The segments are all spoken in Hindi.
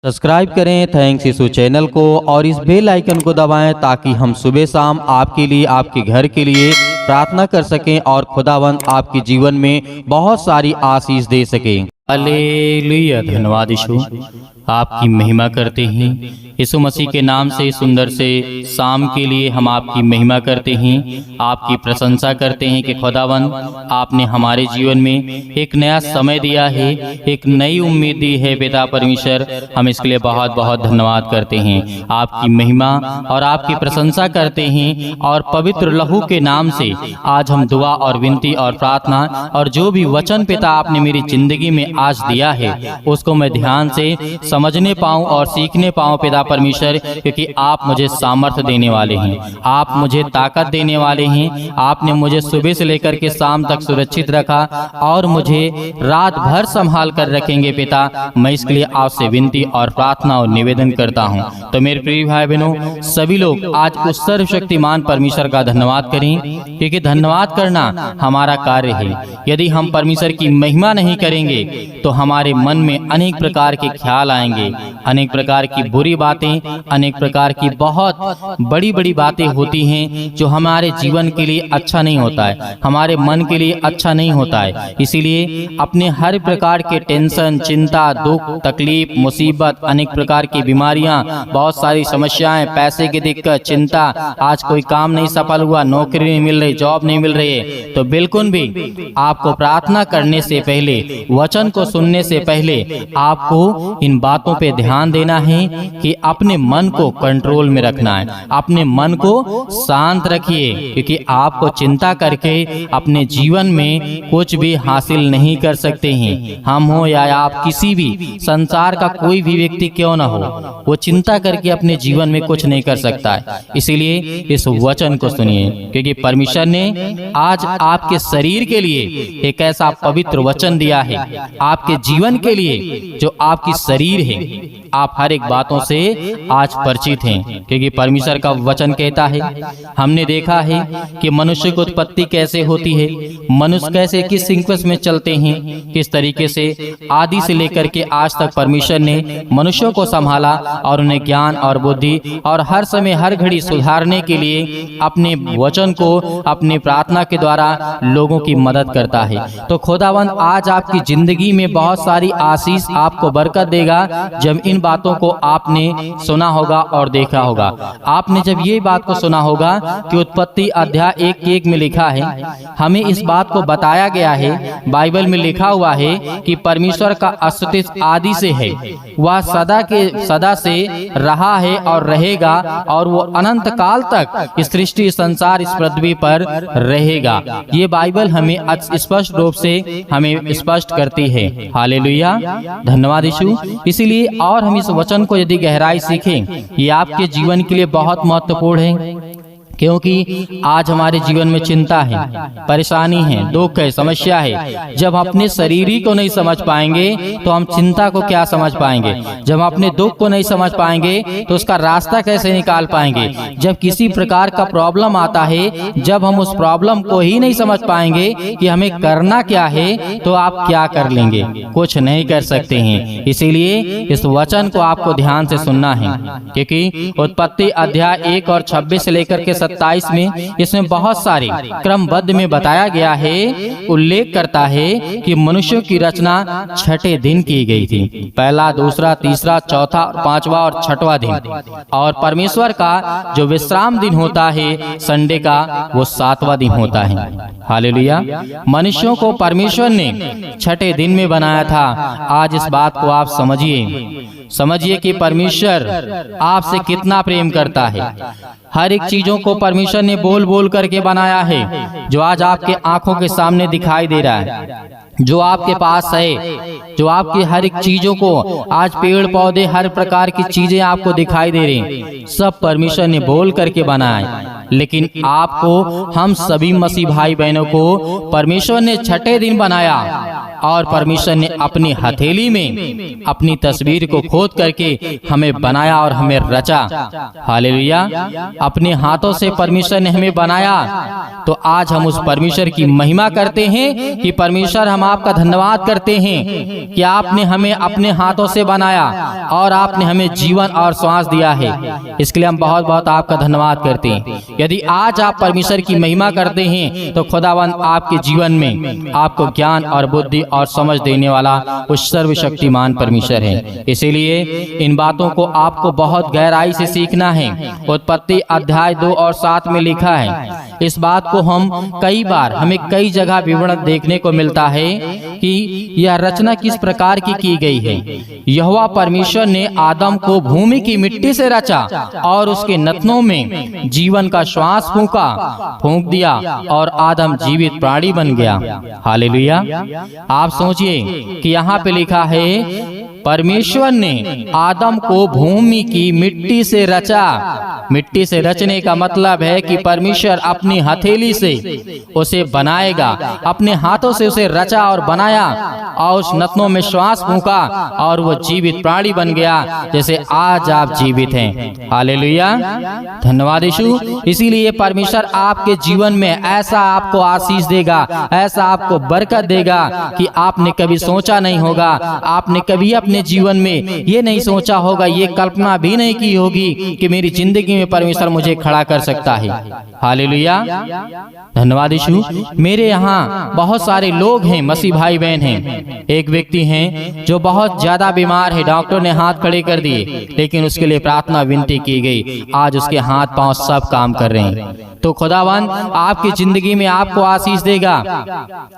सब्सक्राइब करें थैंक्स यीशु चैनल को और इस बेल आइकन को दबाएं ताकि हम सुबह शाम आपके लिए आपके घर के लिए प्रार्थना कर सकें और खुदावंद आपके जीवन में बहुत सारी आशीष दे सकें। हालेलुया। धन्यवाद यीशु, आपकी महिमा करते हैं। यीशु मसीह के नाम से सुंदर से शाम के लिए हम आपकी महिमा करते हैं, आपकी प्रशंसा करते हैं कि खुदावंद आपने हमारे जीवन में एक नया समय दिया है, एक नई उम्मीद दी है। पिता परमेश्वर, हम इसके लिए बहुत बहुत धन्यवाद करते हैं। आपकी महिमा और आपकी प्रशंसा करते हैं और पवित्र लहू के नाम से आज हम दुआ और विनती और प्रार्थना और जो भी वचन पिता आपने मेरी जिंदगी में आज दिया है उसको मैं ध्यान से समझने पाऊं और सीखने पाऊं पिता परमेश्वर, क्योंकि आप मुझे सामर्थ्य देने वाले हैं, आप मुझे ताकत देने वाले हैं। आपने मुझे सुबह से लेकर के शाम तक सुरक्षित रखा और मुझे रात भर संभाल कर रखेंगे पिता। मैं इसके लिए आपसे विनती और प्रार्थना और निवेदन करता हूं। तो मेरे प्रिय भाई बहनों, सभी लोग आज उस सर्वशक्तिमान परमेश्वर का धन्यवाद करें, क्योंकि धन्यवाद करना हमारा कार्य है। यदि हम परमेश्वर की महिमा नहीं करेंगे तो हमारे मन में अनेक प्रकार के ख्याल आएंगे, अनेक प्रकार की बुरी बातें, अनेक प्रकार की बहुत बड़ी बड़ी बातें होती हैं जो हमारे जीवन के लिए अच्छा नहीं होता है, हमारे मन के लिए अच्छा नहीं होता है। इसीलिए अपने हर प्रकार के टेंशन, चिंता, दुख, तकलीफ, मुसीबत, अनेक प्रकार की बीमारियां, बहुत सारी समस्याएं, पैसे की दिक्कत, चिंता, आज कोई काम नहीं सफल हुआ, नौकरी नहीं मिल रही, जॉब नहीं मिल रही है, तो बिल्कुल भी आपको प्रार्थना करने से पहले, वचन को सुनने से पहले आपको इन बातों पे ध्यान देना है कि अपने मन को कंट्रोल में रखना है, अपने मन को शांत रखिए, क्योंकि आपको चिंता करके अपने जीवन में कुछ भी हासिल नहीं कर सकते हैं। हम हो या आप, किसी भी संसार का कोई भी व्यक्ति क्यों ना हो, वो चिंता करके अपने जीवन में कुछ नहीं कर सकता है। इसीलिए इस वचन को सुनिए, क्योंकि परमेश्वर ने आज आपके शरीर के लिए एक ऐसा पवित्र वचन दिया है, आपके जीवन के लिए जो आपकी शरीर है। आप हर एक बातों से आज परिचित हैं, क्योंकि परमेश्वर का वचन कहता है, हमने देखा है कि मनुष्य की उत्पत्ति कैसे होती है, मनुष्य कैसे किस सीक्वेंस में चलते हैं, किस तरीके से आदि से लेकर के आज तक परमेश्वर ने मनुष्यों को संभाला और उन्हें ज्ञान और बुद्धि और हर समय हर घड़ी सुधारने के लिए अपने वचन को अपनी प्रार्थना के द्वारा लोगों की मदद करता है। तो खुदावंद आज आपकी जिंदगी में बहुत सारी आशीष, आपको बरकत देगा जब इन बातों को आपने सुना होगा और देखा होगा। आपने जब ये बात को सुना होगा कि उत्पत्ति अध्याय 1:1 में लिखा है, हमें इस बात को बताया गया है, बाइबल में लिखा हुआ है कि परमेश्वर का अस्तित्व आदि से है, वह सदा से रहा है और रहेगा और वो अनंत काल तक इस सृष्टि, संसार, इस पृथ्वी पर रहेगा। ये बाइबल हमें स्पष्ट रूप से हमें स्पष्ट करती है। हालेलुया, धन्यवाद यीशु। इसीलिए और हम इस वचन को यदि गहराई सीखें, ये आपके जीवन के लिए बहुत महत्वपूर्ण है, क्योंकि आज हमारे जीवन में चिंता है, परेशानी है, दुख है, समस्या है। जब अपने शरीर ही को नहीं समझ पाएंगे तो हम चिंता को क्या समझ पाएंगे? जब अपने दुख को नहीं समझ पाएंगे तो उसका रास्ता कैसे निकाल पाएंगे? जब किसी प्रकार का प्रॉब्लम आता है, जब हम उस प्रॉब्लम को ही नहीं समझ पाएंगे कि हमें करना क्या है, तो आप क्या कर लेंगे? कुछ नहीं कर सकते हैं। इसीलिए इस वचन को आपको ध्यान से सुनना है, क्योंकि उत्पत्ति अध्याय 1 और 26 से लेकर के 27 में इसमें बहुत सारे क्रमबद्ध में बताया गया है, उल्लेख करता है कि मनुष्यों की रचना 6ठे दिन की गई थी। पहला, दूसरा, तीसरा, चौथा, पांचवा और 6वां दिन। और परमेश्वर का जो विश्राम दिन होता है संडे का, वो 7वां दिन होता है। हालेलुया। मनुष्यों को परमेश्वर ने 6ठे दिन में बनाया था। आज इस बात को आप समझिए कि परमेश्वर आपसे कितना प्रेम करता है। हर एक चीजों को परमेश्वर ने बोल बोल करके बनाया है, जो आज आपके आंखों के सामने दिखाई दे रहा है, जो आपके पास है, जो आपकी हर एक चीजों को आज पेड़ पौधे, हर प्रकार की चीजें आपको दिखाई दे रही हैं, सब परमेश्वर ने बोल करके बनाया। लेकिन आपको, हम सभी मसीह भाई बहनों को परमेश्वर ने 6ठे दिन बनाया। और परमेश्वर ने अपनी हथेली में अपनी तस्वीर को खोद करके हमें बनाया और हमें रचा। हालेलुया। अपने हाथों से परमेश्वर ने हमें बनाया। तो आज हम उस परमेश्वर की महिमा करते हैं कि परमेश्वर, हम आपका धन्यवाद करते हैं कि आपने हमें अपने हाथों से बनाया और आपने हमें जीवन और श्वास दिया है। इसके लिए हम बहुत बहुत आपका धन्यवाद करते हैं। यदि आज आप परमेश्वर की महिमा करते हैं तो खुदावंद आपके जीवन में आपको ज्ञान और बुद्धि और समझ देने वाला उस सर्वशक्तिमान परमेश्वर है। इसीलिए इन बातों को आपको बहुत गहराई से सीखना है। उत्पत्ति अध्याय 2 और 7 में लिखा है। इस बात को हम कई बार, हमें कई जगह विवरण देखने को मिलता है कि यह रचना किस प्रकार की गई है। यहोवा परमेश्वर ने आदम को भूमि की मिट्टी से रचा और उसके नथनों में जीवन का श्वास फूंक दिया और आदम जीवित प्राणी बन गया। हालेलुया। आप सोचिए कि यहाँ पे लिखा है परमेश्वर ने आदम को भूमि की मिट्टी से रचा। मिट्टी से रचने का मतलब है कि परमेश्वर अपनी हथेली से उसे बनाएगा, अपने हाथों से उसे रचा और बनाया और उस नथनों में श्वास फूंका और वो जीवित प्राणी बन गया, जैसे आज आप जीवित हैं। हालेलुया। धन्यवाद यीशु। इसीलिए परमेश्वर आपके जीवन में ऐसा आपको आशीष देगा, ऐसा आपको बरकत देगा कि आपने कभी सोचा नहीं होगा। आपने कभी अपने जीवन में ये नहीं सोचा होगा, ये कल्पना भी नहीं की होगी कि मेरी जिंदगी में परमेश्वर मुझे खड़ा कर सकता है। हालेलुया। धन्यवाद यीशु। मेरे यहाँ बहुत सारे लोग हैं, मसीह भाई बहन हैं। एक व्यक्ति हैं जो बहुत ज्यादा बीमार है, डॉक्टर ने हाथ खड़े कर दिए, लेकिन उसके लिए प्रार्थना विनती की गई। आज उसके हाथ पांव सब काम कर रहे हैं। तो खुदावंद आपकी जिंदगी में आपको आशीष देगा,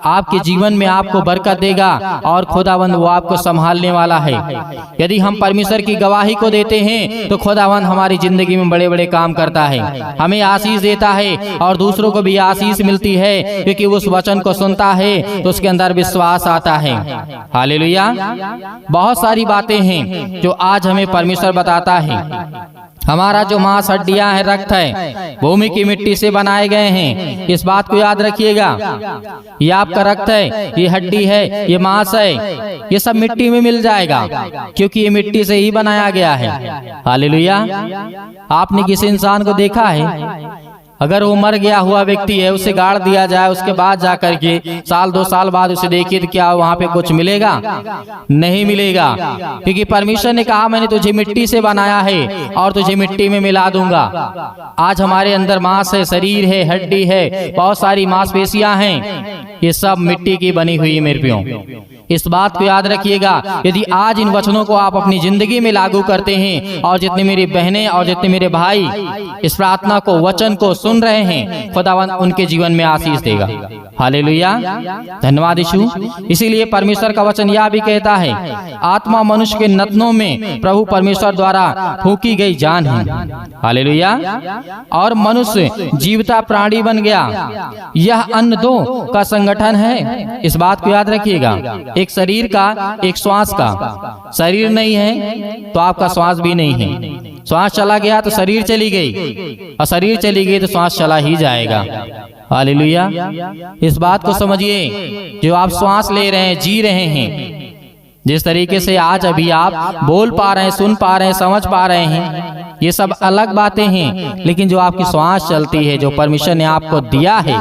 आपके जीवन में आपको बरकत देगा और खुदावंद वो आपको संभालने वाला है। यदि हम परमेश्वर की गवाही को देते हैं तो खुदावंद हमारी जिंदगी में बड़े बड़े काम करता है, हमें आशीष देता है और दूसरों को भी आशीष मिलती है, क्योंकि उस वचन को सुनता है तो उसके अंदर विश्वास आता है। हालेलुया। बहुत सारी बातें हैं जो आज हमें परमेश्वर बताता है। हमारा जो मांस, हड्डियां हैं, रक्त है, भूमि की मिट्टी से बनाए गए हैं। इस बात को याद रखिएगा। ये आपका रक्त है, ये हड्डी है, ये मांस है, ये सब मिट्टी में मिल जाएगा, क्योंकि ये मिट्टी से ही बनाया गया है। हालेलुया। आपने किसी इंसान को देखा है, अगर वो मर गया हुआ व्यक्ति है, उसे गाड़ दिया जाए, उसके बाद जाकर के 1-2 साल बाद उसे देखिए तो क्या वहां पे कुछ मिलेगा? नहीं मिलेगा, क्योंकि परमेश्वर ने कहा मैंने तुझे मिट्टी से बनाया है और तुझे मिट्टी में मिला दूंगा। आज हमारे अंदर मांस है, शरीर है, हड्डी है, बहुत सारी मांसपेशियां हैं, ये सब मिट्टी की बनी हुई है मेरे प्रियो। इस बात को याद रखिएगा। यदि आज इन वचनों को आप अपनी जिंदगी में लागू करते हैं और जितनी मेरी बहनें और जितने मेरे भाई इस प्रार्थना को, वचन को सुन रहे हैं, खुदावंद उनके जीवन में आशीष देगा। हालेलुया। धन्यवाद यीशु। इसीलिए परमेश्वर का वचन यह भी कहता है, आत्मा मनुष्य के नथनों में प्रभु परमेश्वर द्वारा फूंकी गई जान है। हालेलुया। और मनुष्य जीवता प्राणी बन गया। यह अन्न दो का संगठन है। इस बात को याद रखिएगा। एक शरीर का, एक श्वास का। शरीर नहीं है तो आपका श्वास भी नहीं है। श्वास चला गया तो शरीर चली गई, और शरीर चली गई तो श्वास चला ही जाएगा। हालेलुया। इस बात को समझिए, जो आप श्वास ले रहे हैं, जी रहे हैं, जिस तरीके से आज अभी आप बोल पा रहे हैं, सुन पा रहे हैं, समझ पा रहे हैं, ये सब अलग बातें हैं। लेकिन जो आपकी श्वास चलती है, जो परमेश्वर ने आपको दिया है,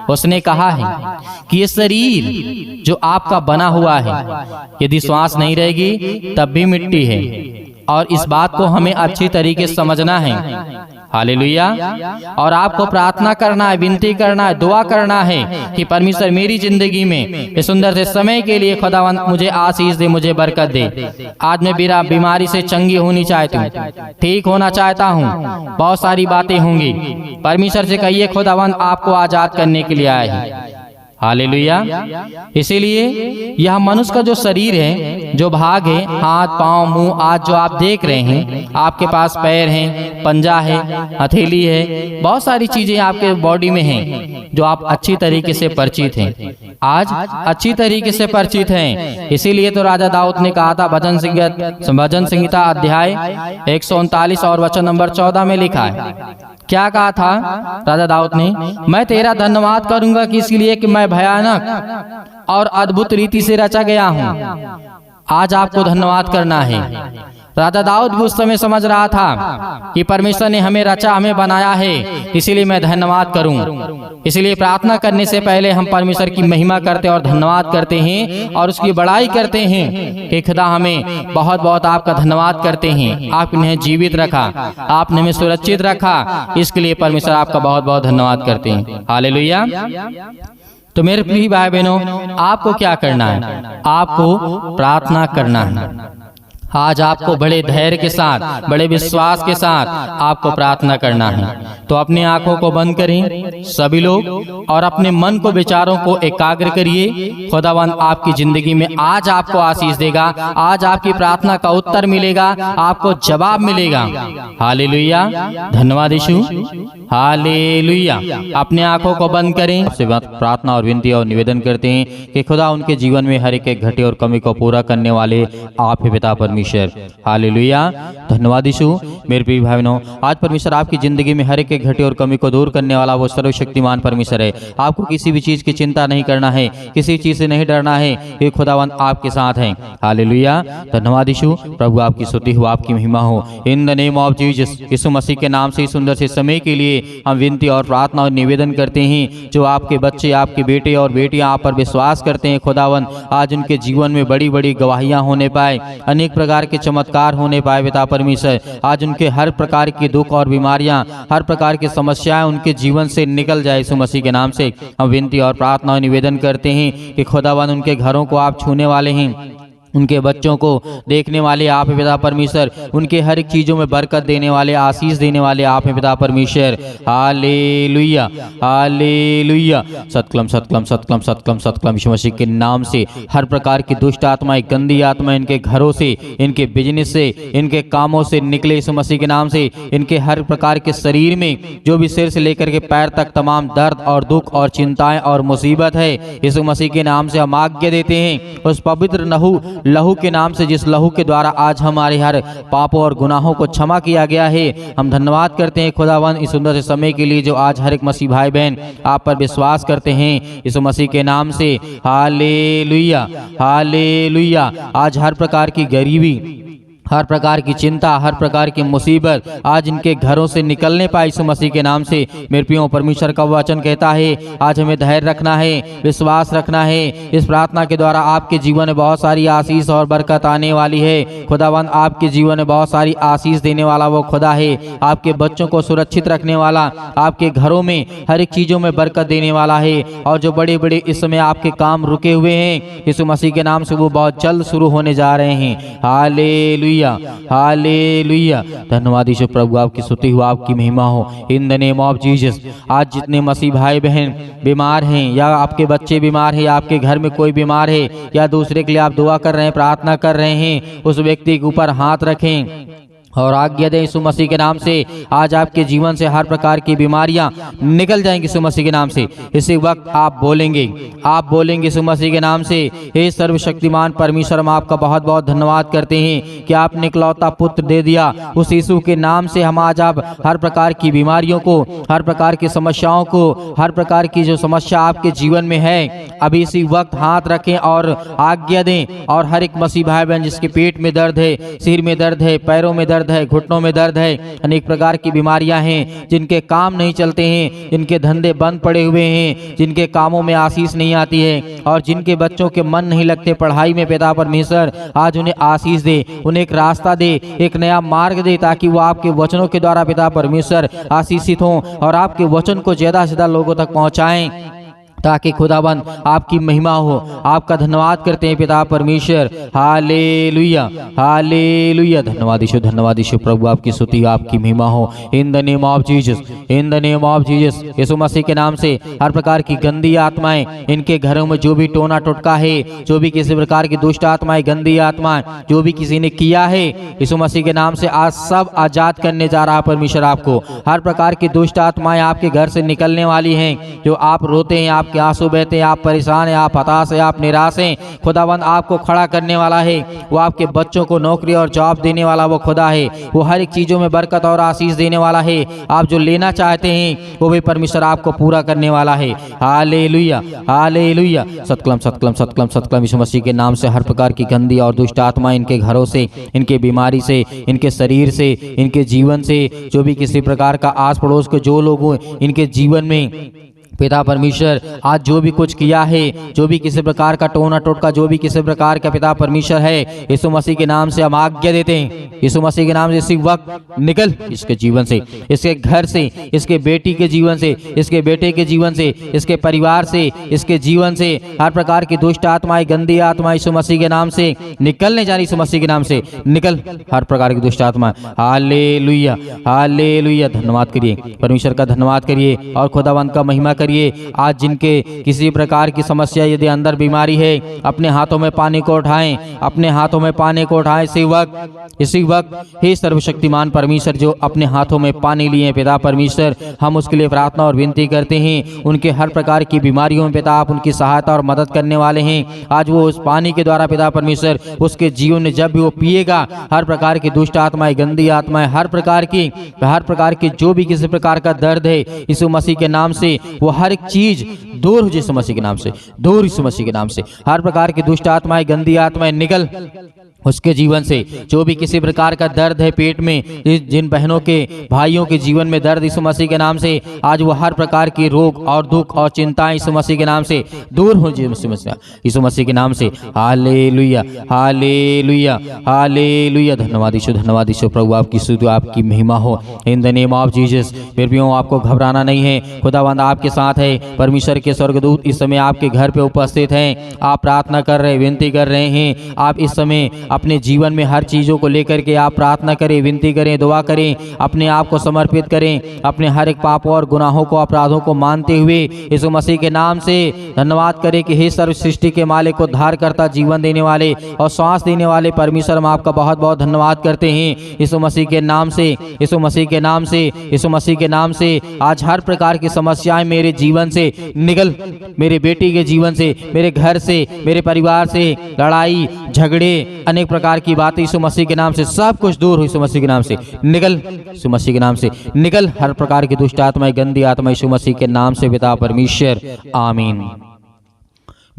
उसने कहा है कि ये शरीर जो आपका बना हुआ है, यदि श्वास नहीं रहेगी तब भी मिट्टी है। और इस बात को हमें अच्छी तरीके से समझना है। हालेलुया। और आपको प्रार्थना करना है, विनती करना है, दुआ करना है कि परमेश्वर मेरी जिंदगी में इस सुंदर से समय के लिए खुदावंद मुझे आशीष दे, मुझे बरकत दे। आज मैं बीमारी से चंगी होनी चाहती हूँ, ठीक होना चाहता हूँ। बहुत सारी बातें होंगी, परमेश्वर से कहिए खुदावंद आपको आजाद करने के लिए आए हैं। हालेलुया। इसीलिए यह मनुष्य का जो शरीर है, जो भाग है, हाथ, पांव, मुंह, आज जो आप देख रहे हैं, आपके पास पैर हैं, पंजा है, हथेली है, बहुत सारी चीजें आपके बॉडी में हैं जो आप अच्छी तरीके से परिचित हैं। आज अच्छी तरीके से परिचित हैं। इसीलिए तो राजा दाऊद ने कहा था, भजन संहिता अध्याय 139 और वचन नंबर 14 में लिखा है, क्या कहा था राजा दाऊद ने? मैं तेरा धन्यवाद करूंगा कि इसलिए कि मैं भयानक और अद्भुत रीति से रचा गया हूँ। आज आपको धन्यवाद करना है। राजा दाऊद भी उस समय समझ रहा था कि परमेश्वर ने हमें रचा, हमें बनाया है, इसीलिए मैं धन्यवाद करूं। इसलिए प्रार्थना करने से पहले हम परमेश्वर की महिमा करते और धन्यवाद करते हैं और उसकी बड़ाई करते हैं कि खुदा हमें बहुत बहुत आपका धन्यवाद करते हैं। आपने हमें जीवित रखा, आपने हमें सुरक्षित रखा, इसके लिए परमेश्वर आपका बहुत बहुत धन्यवाद करते हैं। हालेलुया। तो मेरे प्रिय भाई बहनों, आपको क्या करना है? आपको प्रार्थना करना है। आज आपको बड़े धैर्य के साथ, बड़े विश्वास के साथ आपको प्रार्थना करना है। तो अपनी आंखों को बंद करें सभी लोग और अपने मन को, विचारों को एकाग्र करिए। खुदावंद आपकी जिंदगी में आज आपको आशीष देगा, आज आपकी प्रार्थना का उत्तर मिलेगा, आपको जवाब मिलेगा। हालेलुया, धन्यवाद यीशु, हालेलुया। अपने आंखों को बंद करें। आपसे प्रार्थना और विनती और निवेदन करते हैं कि खुदा उनके जीवन में हर एक घटे और कमी को पूरा करने वाले आप ही पिता परमेश्वर। हालेलुया, धन्यवाद यीशु। मेरे प्रिय भाई बहनों, आज परमेश्वर आपकी जिंदगी में हर एक घटे और कमी को दूर करने वाला वो सर्वशक्तिमान परमेश्वर है। आपको किसी भी चीज की चिंता नहीं करना है, किसी चीज से नहीं डरना है, कि खुदावंद आपके साथ हैं। हालेलुया, धन्यवाद यीशु। प्रभु आपकी स्तुति हो, आपकी महिमा हो। In the name of Jesus, Yeshu Masih के नाम से सुंदर से समय के लिए हम विनती और प्रार्थना और निवेदन करते हैं। जो आपके बच्चे, आपके बेटे और बेटियां आप पर विश्वास करते हैं, खुदावंद आज उनके जीवन में बड़ी बड़ी गवाहियां होने पाए, अनेक प्रकार के चमत्कार होने पाए पिता परमेश्वर। आज उनके हर प्रकार की दुख और बीमारियां, हर प्रकार की समस्याएं उनके जीवन से निकल जाए। यीशु मसीह के नाम से हम विनती और प्रार्थना और निवेदन करते हैं कि खुदावंद उनके घरों को आप छूने वाले हैं, उनके बच्चों को देखने वाले आप हैं पिता परमेश्वर, उनके हर एक चीज़ों में बरकत देने वाले, आशीष देने वाले आप हैं पिता परमेश्वर। Hallelujah, hallelujah. सतकलम सतकलम सतकलम सतकलम सतकलम। यीशु मसीह के नाम से हर प्रकार की दुष्ट आत्माएं, गंदी आत्माएं इनके घरों से, इनके बिजनेस से, इनके कामों से निकले यीशु मसीह के नाम से। इनके हर प्रकार के शरीर में जो भी सिर से लेकर के पैर तक तमाम दर्द और दुख और चिंताएं और मुसीबत है, यीशु मसीह के नाम से हम आज्ञा देते हैं उस पवित्र लहू के नाम से, जिस लहू के द्वारा आज हमारे हर पापों और गुनाहों को क्षमा किया गया है। हम धन्यवाद करते हैं खुदावंद इस सुंदर से समय के लिए जो आज हर एक मसीह भाई बहन आप पर विश्वास करते हैं यीशु मसीह के नाम से। Hallelujah, hallelujah. आज हर प्रकार की गरीबी, हर प्रकार की चिंता, हर प्रकार की मुसीबत आज इनके घरों से निकलने पाए यीशु मसीह के नाम से। मेरे प्रियो, परमेश्वर का वचन कहता है आज हमें धैर्य रखना है, विश्वास रखना है। इस प्रार्थना के द्वारा आपके जीवन में बहुत सारी आशीष और बरकत आने वाली है। खुदावंद आपके जीवन में बहुत सारी आशीष देने वाला वो खुदा है। आपके बच्चों को सुरक्षित रखने वाला, आपके घरों में हर एक चीजों में बरकत देने वाला है। और जो बड़े बड़े इस समय आपके काम रुके हुए हैं यीशु मसीह के नाम से, वो बहुत जल्द शुरू होने जा रहे हैं। Hallelujah, hallelujah. धन्यवाद यीशु। प्रभु आपकी स्तुति हो, आपकी महिमा हो। In the name of Jesus. आज जितने मसीह भाई बहन बीमार हैं, या आपके बच्चे बीमार हैं, या आपके घर में कोई बीमार है, या दूसरे के लिए आप दुआ कर रहे हैं, प्रार्थना कर रहे हैं, उस व्यक्ति के ऊपर हाथ रखें और आज्ञा दें यीशु मसीह के नाम से। आज आपके जीवन से हर प्रकार की बीमारियां निकल जाएंगी यीशु मसीह के नाम से। इसी वक्त आप बोलेंगे यीशु मसीह के नाम से, हे सर्वशक्तिमान परमेश्वर, हम आपका बहुत बहुत धन्यवाद करते हैं कि आपने इकलौता पुत्र दे दिया। उस यीशु के नाम से हम आज आप हर प्रकार की बीमारियों को, हर प्रकार की समस्याओं को, हर प्रकार की जो समस्या आपके जीवन में है, अभी इसी वक्त हाथ रखें और आज्ञा दें। और हर एक मसीह भाई बहन जिसके पेट में दर्द है, सिर में दर्द है, पैरों में दर्द है, घुटनों में दर्द है, अनेक प्रकार की बीमारियां हैं, जिनके काम नहीं चलते हैं, जिनके धंधे बंद पड़े हुए हैं, जिनके कामों में आशीष नहीं आती है, और जिनके बच्चों के मन नहीं लगते पढ़ाई में, पिता परमेश्वर आज उन्हें आशीष दे, उन्हें एक रास्ता दे, एक नया मार्ग दे, ताकि वो आपके वचनों के द्वारा पिता परमेश्वर आशीषित हों और आपके वचन को ज्यादा से ज्यादा लोगों तक पहुंचाएं, ताकि खुदाबंद आपकी महिमा हो। आपका धन्यवाद करते हैं पिता परमेश्वर। Hallelujah, hallelujah. धन्यवाद यीशु, धन्यवाद यीशु। प्रभु आपकी स्तुति, आपकी महिमा हो। In the name of Jesus, in the name of Jesus. Yeshu Masih के नाम से हर प्रकार की गंदी आत्माएं, इनके घरों में जो भी टोना टोटका है, जो भी किसी प्रकार की दुष्ट आत्माएं, गंदी आत्माएं जो भी किसी ने किया है, यीशु मसीह के नाम से आज सब आजाद करने जा रहा है परमेश्वर आपको। हर प्रकार की दुष्ट आत्माएं आपके घर से निकलने वाली हैं। जो आप रोते हैं, आप आपके आंसू बहते हैं, आप परेशान हैं, आप हताश हैं, आप निराश हैं, खुदावंद आपको खड़ा करने वाला है। वो आपके बच्चों को नौकरी और जॉब देने वाला वो खुदा है। वो हर एक चीज़ों में बरकत और आशीष देने वाला है। आप जो लेना चाहते हैं वो भी परमेश्वर आपको पूरा करने वाला है। Hallelujah, hallelujah. सतकलम सतकलम सतकलम सतकलम। यीशु मसीह के नाम से हर प्रकार की गंदी और दुष्ट आत्मा इनके घरों से, इनके बीमारी से, इनके शरीर से, इनके जीवन से, जो भी किसी प्रकार का आस पड़ोस के जो लोग हैं इनके जीवन में पिता परमेश्वर आज जो भी कुछ किया है, जो भी किसी प्रकार का टोना टोटका, जो भी किसी प्रकार का पिता परमेश्वर है, यीशु मसीह के नाम से हम आज्ञा देते हैं। यीशु मसीह के नाम से इसी वक्त निकल इसके जीवन से, इसके घर से, इसके बेटी के जीवन से, इसके बेटे के जीवन से, इसके परिवार से, इसके जीवन से हर प्रकार की दुष्ट आत्माएं, गंदी आत्मा यीशु मसीह के नाम से निकलने जा रही। यीशु मसीह के नाम से निकल हर प्रकार की दुष्ट आत्मा। Hallelujah, hallelujah. धन्यवाद करिए, परमेश्वर का धन्यवाद करिए और खुदावंत का महिमा करिए। आज जिनके किसी प्रकार की समस्या, यदि अंदर बीमारी है, अपने हाथों में पानी को उठाएं, अपने हाथों में पानी को उठाएं इसी वक्त हे सर्वशक्तिमान परमेश्वर, जो अपने हाथों में पानी लिए पिता परमेश्वर, हम उसके लिए प्रार्थना और विनती करते हैं। उनके हर प्रकार की बीमारियों में पिता आप उनकी सहायता और मदद करने वाले हैं। आज वो उस पानी के द्वारा पिता परमेश्वर उसके जीवन में जब भी वो पिएगा, हर प्रकार की दुष्ट आत्माएं, गंदी आत्माएं, हर प्रकार की जो भी किसी प्रकार का दर्द है, यीशु मसीह के नाम से वो हर एक चीज दूर हो यीशु मसीह के नाम से, दूर यीशु मसीह के नाम से। हर प्रकार की दुष्ट आत्माएं, गंदी आत्माएं निकल उसके जीवन से। जो भी किसी प्रकार का दर्द है पेट में, जिन बहनों के भाइयों के जीवन में दर्द, यीशु मसीह के नाम से आज वो हर प्रकार की रोग और दुख और चिंताएं यीशु मसीह के नाम से दूर हो यीशु मसीह के नाम से। Hallelujah, hallelujah, hallelujah. धन्यवाद यीशु, धन्यवाद यीशु। प्रभु आपकी स्तुति, आपकी महिमा हो in the name of Jesus. मेरे प्रियो, आपको घबराना नहीं है, खुदावंद आपके साथ है। परमेश्वर के स्वर्गदूत इस समय आपके घर पे उपस्थित हैं। आप प्रार्थना कर रहे, विनती कर रहे हैं। आप इस समय अपने जीवन में हर चीज़ों को लेकर के आप प्रार्थना करें, विनती करें, दुआ करें, अपने आप को समर्पित करें, अपने हर एक पापों और गुनाहों को, अपराधों को मानते हुए यीशु मसीह के नाम से धन्यवाद करें कि हे सर्व सृष्टि के मालिक, को उद्धार करता, जीवन देने वाले और सांस देने वाले परमेश्वर, हम आपका बहुत बहुत धन्यवाद करते हैं। यीशु मसीह के नाम से, यीशु मसीह के नाम से, यीशु मसीह के नाम से आज हर प्रकार की समस्याएं मेरे जीवन से निकल, मेरे बेटी के जीवन से, मेरे घर से, मेरे परिवार से, लड़ाई झगड़े, अनेक प्रकार की बातें यीशु मसीह के नाम से सब कुछ दूर हो। यीशु मसीह के नाम से निकल, यीशु मसीह के नाम से निकल हर प्रकार की दुष्ट आत्माएं, गंदी आत्मा यीशु मसीह के नाम से पिता परमेश्वर, आमीन।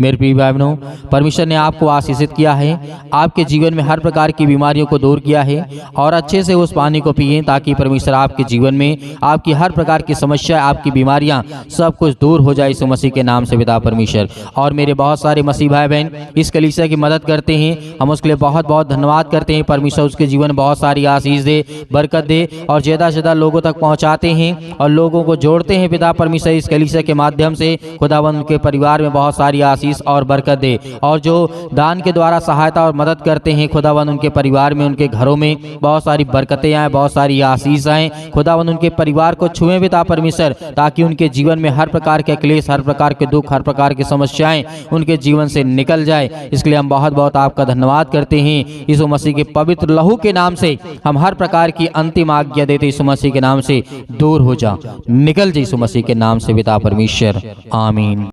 मेरे प्रिय भाई बहनों, परमेश्वर ने आपको आशीषित किया है, आपके जीवन में हर प्रकार की बीमारियों को दूर किया है और अच्छे से उस पानी को पिए ताकि परमेश्वर आपके जीवन में आपकी हर प्रकार की समस्या, आपकी बीमारियां सब कुछ दूर हो जाए यीशु मसीह के नाम से पिता परमेश्वर। और मेरे बहुत सारे मसीह भाई बहन इस कलीसिया की मदद करते हैं, हम उसके लिए बहुत बहुत धन्यवाद करते हैं। परमेश्वर उसके जीवन में बहुत सारी आशीष दे, बरकत दे और ज़्यादा से ज़्यादा लोगों तक पहुँचाते हैं और लोगों को जोड़ते हैं पिता परमेश्वर इस कलीसिया के माध्यम से। खुदावंद के परिवार में बहुत सारी और बरकत दे और जो दान के द्वारा सहायता और मदद करते हैं खुदावंद, उनके परिवार में, उनके घरों में बहुत सारी बरकतें आए, बहुत सारी आशीष आए। खुदावंद उनके परिवार को छुए पिता परमेश्वर, ताकि उनके जीवन में हर प्रकार के क्लेश, हर प्रकार के दुख, हर प्रकार की समस्याएं उनके जीवन से निकल जाए। इसलिए हम बहुत बहुत आपका धन्यवाद करते हैं। यीशु मसीह के पवित्र लहू के नाम से हम हर प्रकार की अंतिम आज्ञा देते, यीशु मसीह के नाम से दूर हो जा, निकल जा यीशु मसीह के नाम से पिता परमेश्वर, आमीन।